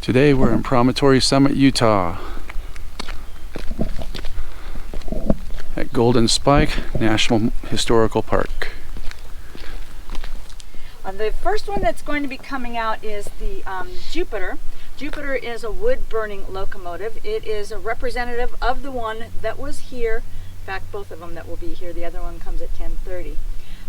Today we're in Promontory Summit, Utah at Golden Spike National Historical Park. The first one that's going to be coming out is the Jupiter. Jupiter is a wood-burning locomotive. It is a representative of the one that was here. In fact, both of them that will be here. The other one comes at 10:30.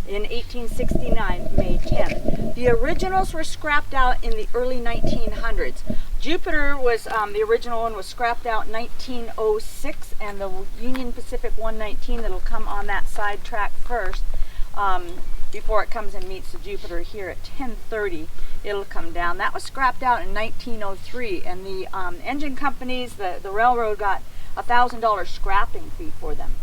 In 1869, May 10th. The originals were scrapped out in the early 1900s. Jupiter was, the original one was scrapped out in 1906, and the Union Pacific 119 that'll come on that side track first, before it comes and meets the Jupiter here at 10:30, it'll come down. That was scrapped out in 1903, and the engine companies, the railroad got $1,000 scrapping fee for them.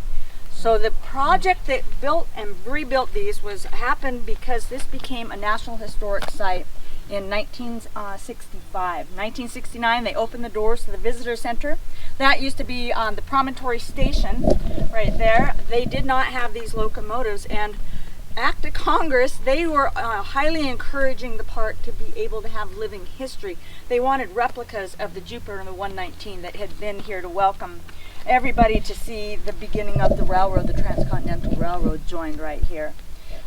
So the project that built and rebuilt these happened because this became a National Historic Site in 1965. 1969, they opened the doors to the Visitor Center. That used to be on the Promontory Station right there. They did not have these locomotives, and Act of Congress, they were highly encouraging the park to be able to have living history. They wanted replicas of the Jupiter and the 119 that had been here to welcome everybody to see the beginning of the railroad. The Transcontinental Railroad joined right here.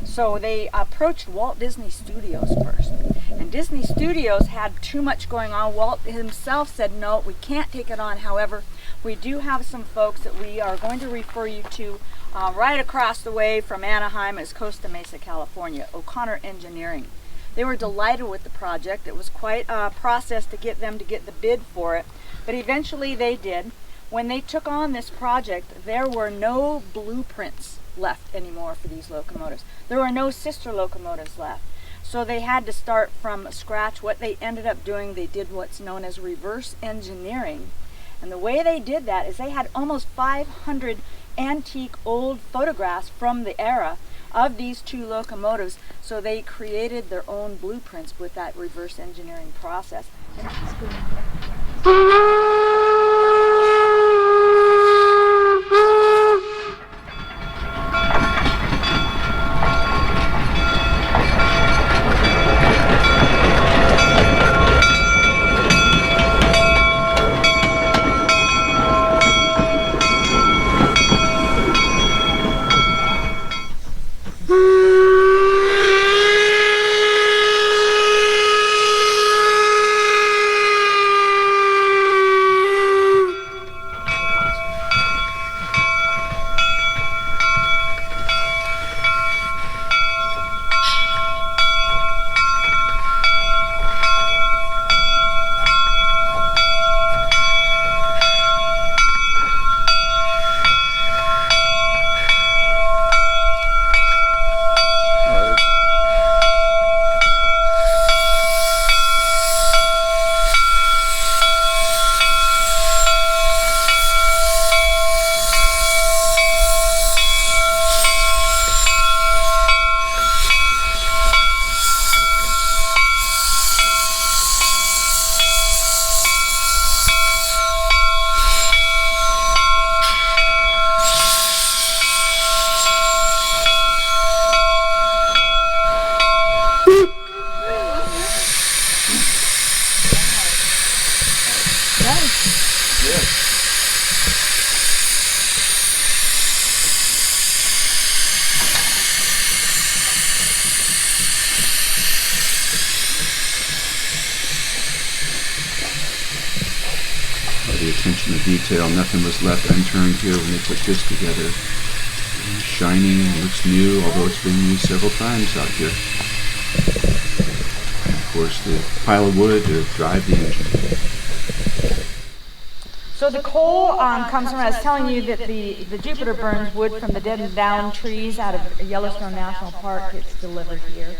So they approached Walt Disney Studios first. And Disney Studios had too much going on. Walt himself said, no, we can't take it on. However, we do have some folks that we are going to refer you to right across the way from Anaheim is Costa Mesa, California, O'Connor Engineering. They were delighted with the project. It was quite a process to get them to get the bid for it, but eventually they did. When they took on this project, there were no blueprints left anymore for these locomotives. There were no sister locomotives left. So they had to start from scratch. What they ended up doing, they did what's known as reverse engineering. And the way they did that is they had almost 500 antique old photographs from the era of these two locomotives. So they created their own blueprints with that reverse engineering process. The attention to detail, nothing was left unturned here when they put this together. Shiny, looks new, although it's been used several times out here. And of course the pile of wood to drive the engine. So the coal comes from, I was telling you that the Jupiter burns wood from the dead and down trees out of Yellowstone National Park. It's delivered here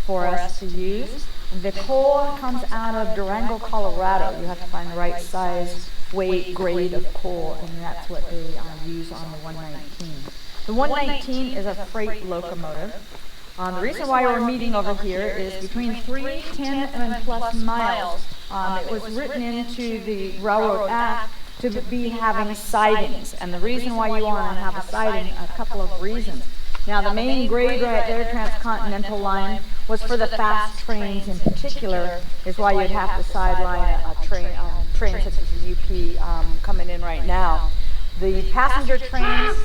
for us to use. The coal comes out of Durango, Colorado. You have to find the right size, weight, grade of coal, and that's what they use on the 119. The 119 is a freight locomotive. The reason why we're meeting over here is between 3, 10, and plus miles. It was written into the Railroad Act to be having sidings, and the reason why you want to have a siding, a couple of reasons. Now the main grade right there, transcontinental line, was for the fast trains in particular, is why you'd have to sideline a train such as the UP coming in right now. The passenger trains,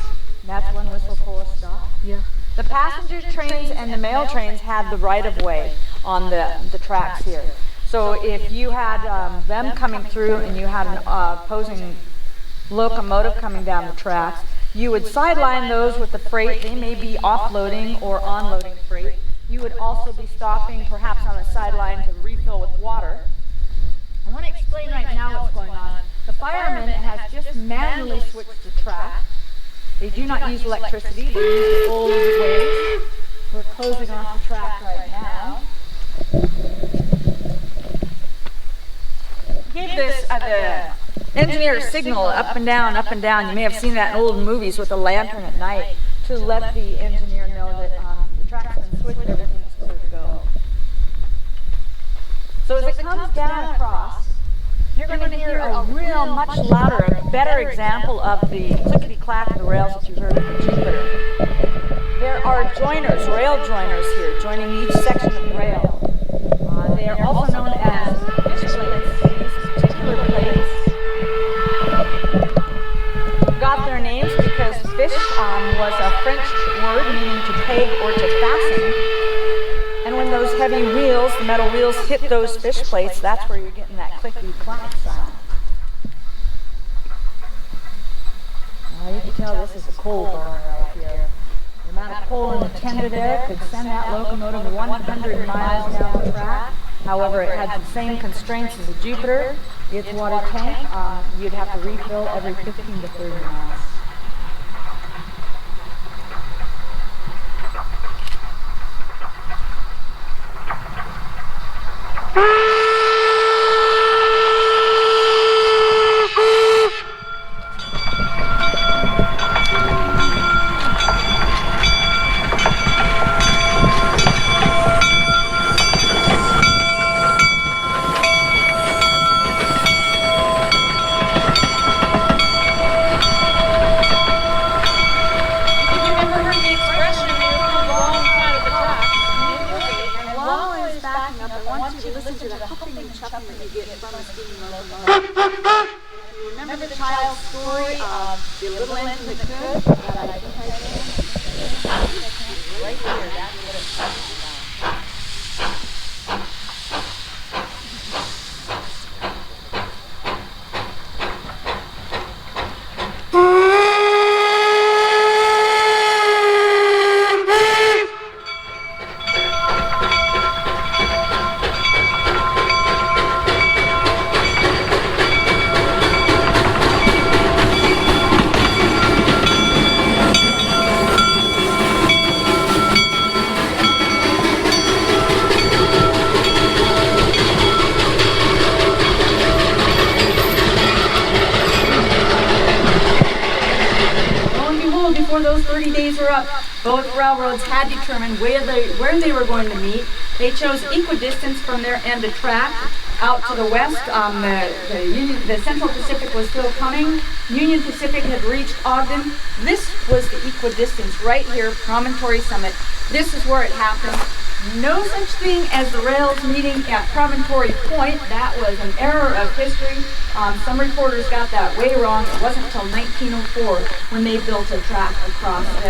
that's one whistle for a stop. Yeah. The passenger trains and the mail trains had the right-of-way on the tracks here. So if you had them coming through and you had an opposing locomotive coming down the tracks, you would sideline those with the freight. They may be offloading or onloading freight. You would also be stopping perhaps on a sideline to refill with water. I want to explain right now what's going on. The firemen have just manually switched the track. They do not use electricity, they use the old ways. We're closing off the track right now. Gave this the engineer signal up and down, up and down. You may have seen that in old movies with a lantern at night to let the engineer know that the track's been switched, everything's clear to go. So as it comes down across, you're going to hear a real much louder, a better example of the clickety-clack of the rails that you heard of the Jupiter. There are joiners, rail joiners here, joining each section of the rail. They are also known as fish plates. These particular plates got their names because fish was a French word meaning to peg or to fasten. And when those heavy wheels, the metal wheels, hit those fish plates, that's where you're getting that clickety-clack sound. Now you can tell this is a coal burner right here. The amount of coal in the tender there could send that locomotive 100 miles down the track. However, it had the same constraints as a Jupiter. Its water tank, you'd have to refill every 15 to 30 miles. Remember the child's story of the little engine that could? That I think I said? Right here, that's what it's talking about. Before those 30 days were up, both railroads had determined where they were going to meet. They chose equidistance from their end of track out to the west. The Central Pacific was still coming. Union Pacific had reached Ogden. This was the equidistance right here, Promontory Summit. This is where it happened. No such thing as the rails meeting at Promontory Point. That was an error of history. Some reporters got that way wrong. It wasn't until 1904 when they built a track across the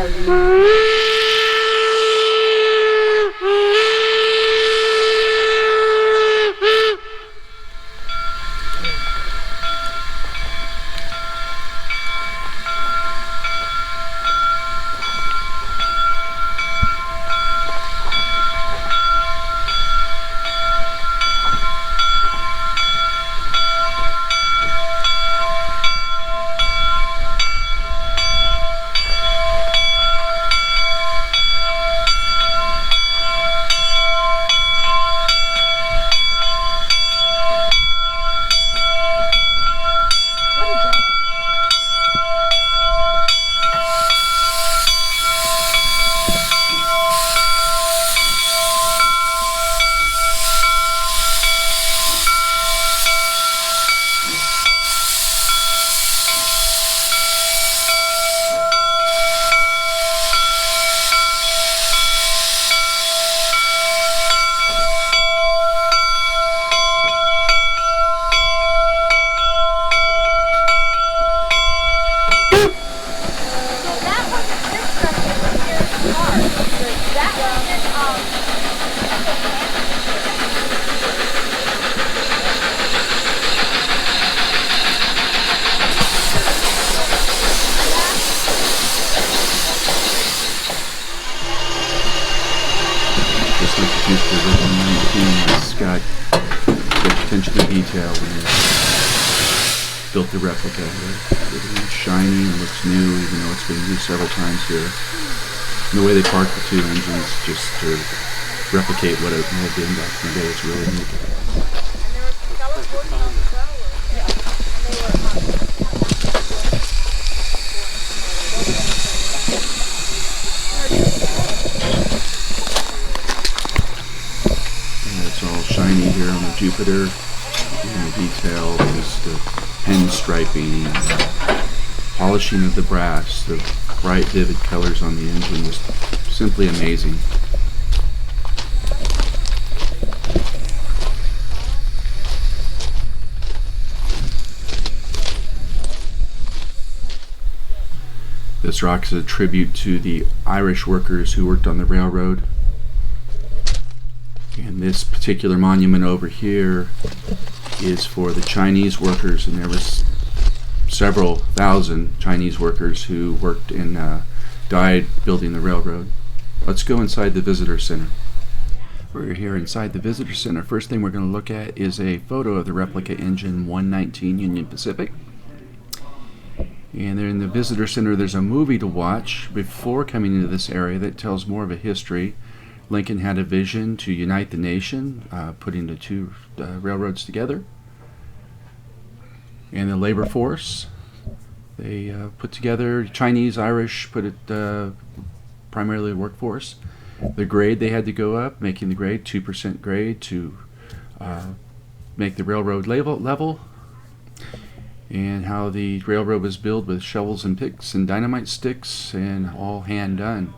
like the Jupiter 119. It's got great attention to detail when they built the replica here. It's shiny and looks new, even though it's been used several times here. And the way they park the two engines just to replicate what it had been back in the day, it's really neat. It's all shiny here on the Jupiter, and the detail is the pen striping, polishing of the brass, the bright vivid colors on the engine, just simply amazing. This rock is a tribute to the Irish workers who worked on the railroad. And this particular monument over here is for the Chinese workers, and there was several thousand Chinese workers who worked and died building the railroad. Let's go inside the visitor center. We're here inside the visitor center. First thing we're going to look at is a photo of the replica engine 119 Union Pacific. And there in the visitor center there's a movie to watch before coming into this area that tells more of a history. Lincoln had a vision to unite the nation, putting the two railroads together. And the labor force, they put together Chinese, Irish, put it primarily the workforce. The grade they had to go up, making the grade 2% grade to make the railroad level. And how the railroad was built with shovels and picks and dynamite sticks and all hand done.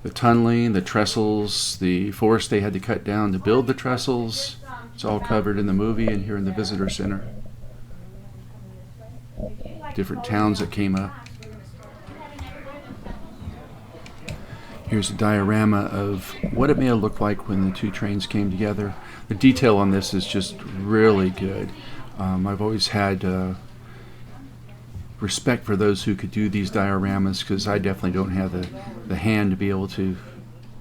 The tunneling, the trestles, the forest they had to cut down to build the trestles, it's all covered in the movie and here in the visitor center. Different towns that came up. Here's a diorama of what it may have looked like when the two trains came together. The detail on this is just really good. I've always had respect for those who could do these dioramas, because I definitely don't have the hand to be able to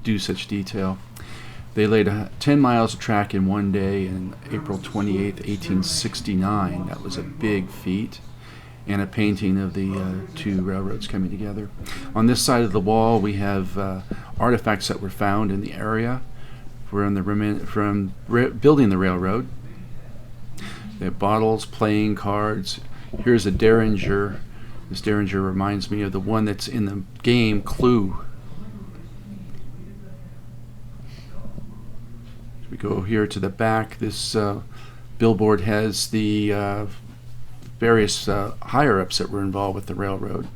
do such detail. They laid 10 miles of track in one day on April 28th, 1869. That was a big feat. And a painting of the two railroads coming together. On this side of the wall we have artifacts that were found in the area from building the railroad. They have bottles, playing cards. Here's a derringer. This derringer reminds me of the one that's in the game Clue. We go here to the back. This billboard has the various higher-ups that were involved with the railroad.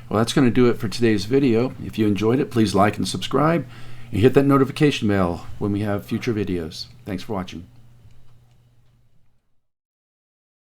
Well, that's going to do it for today's video. If you enjoyed it, please like and subscribe, and hit that notification bell when we have future videos. Thanks for watching.